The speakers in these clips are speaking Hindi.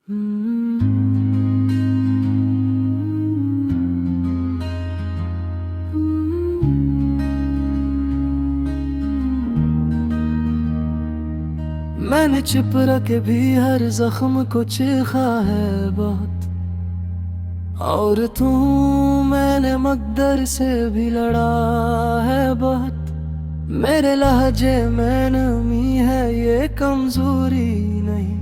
मैंने चुप रखे भी हर जख्म को चीखा है बहुत, और तू मैंने मकदर से भी लड़ा है बहुत। मेरे लहजे में नमी है ये कमजोरी नहीं,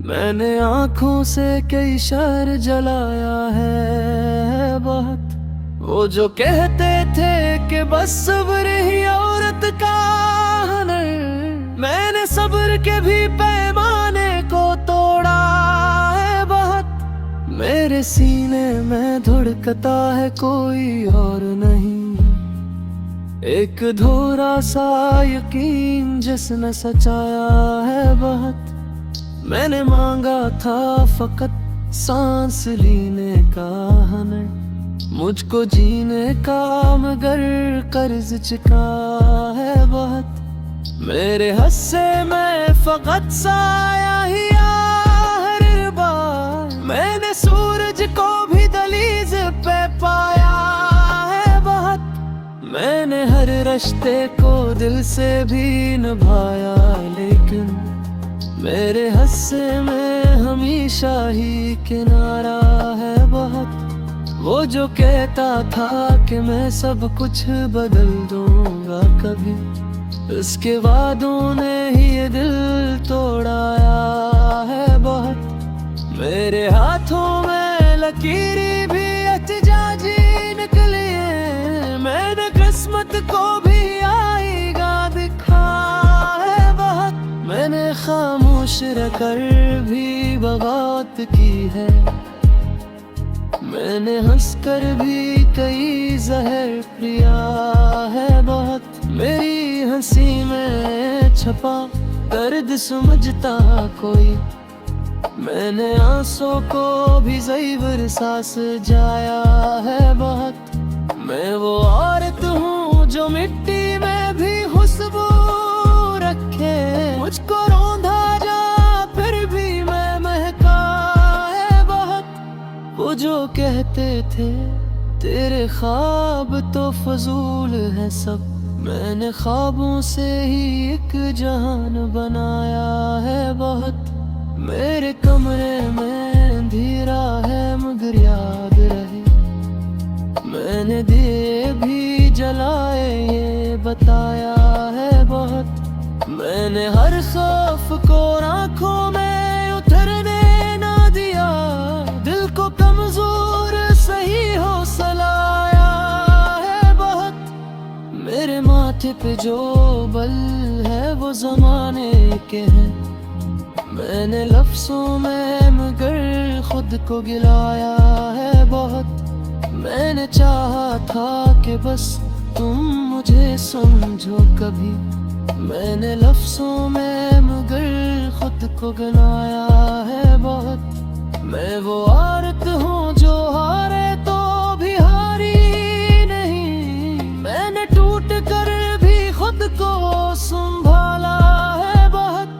मैंने आंखों से कई शहर जलाया है बहुत। वो जो कहते थे कि बस सब्र ही औरत का हुनर, मैंने सब्र के भी पैमाने को तोड़ा है बहुत। मेरे सीने में धुड़कता है कोई और नहीं, एक धोरा सा यकीन जिसने सचाया है बहुत। मैंने मांगा था फकत सांस लेने का हुनर, मुझको जीने का मगर कर्ज चुका है बहुत। मेरे हस्से में फकत साया ही हर बार, मैंने सूरज को भी दलीज पे पाया है बहुत। मैंने हर रिश्ते को दिल से भी निभाया, लेकिन मेरे हस्से में हमेशा ही किनारा है बहुत। वो जो कहता था कि मैं सब कुछ बदल दूंगा कभी, उसके वादों ने ही ये दिल तोड़ाया है बहुत। मेरे हाथों में लकीरी भी एहतिजाजी निकली है, मैंने किस्मत को भी आएगा दिखा है बहुत। मैंने खामोश रहकर भी बगावत की है, मैंने हंसकर भी कई जहर पिया है बहुत। मेरी हंसी में छपा दर्द समझता कोई, मैंने आंसू को भी ज़ेवर सांस जाया है बहुत। मैं वो औरत हूँ जो मिट्टी में भी खुशबू रखे, मुझको रौंदा जा फिर भी मैं महका है बहुत। वो जो कहते थे तेरे ख्वाब तो फजूल है सब, मैंने ख्वाबों से ही एक जहान बनाया है बहुत। मेरे कमरे में अंधेरा है मगर याद रहे, मैंने दिए भी जलाए ये बताया है बहुत। मैंने हर खौफ को आँखों में उतरने ना दिया, दिल को कमजोर सही हौसला है बहुत। मेरे माथे पे जो बल है वो जमाने के हैं, मैंने लफ्ज़ों में मगर खुद को गिलाया है बहुत। मैंने चाहा था कि बस तुम मुझे समझो कभी, मैंने लफ्ज़ों में मगर खुद को गिलाया है बहुत। मैं वो औरत हूँ जो हारे तो भी हारी नहीं, मैंने टूट कर भी खुद को संभाला है बहुत।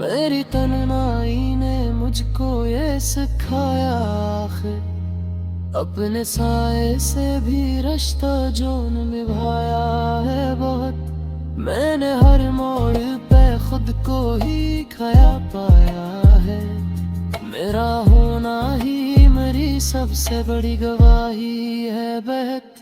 मेरी तन्हाई ने मुझको ये सिखाया आखिर, अपने साए से भी रिश्ता जो निभाया है बहुत। मैंने हर मोड़ पे खुद को ही खोया पाया है, मेरा होना ही मेरी सबसे बड़ी गवाही है बहत।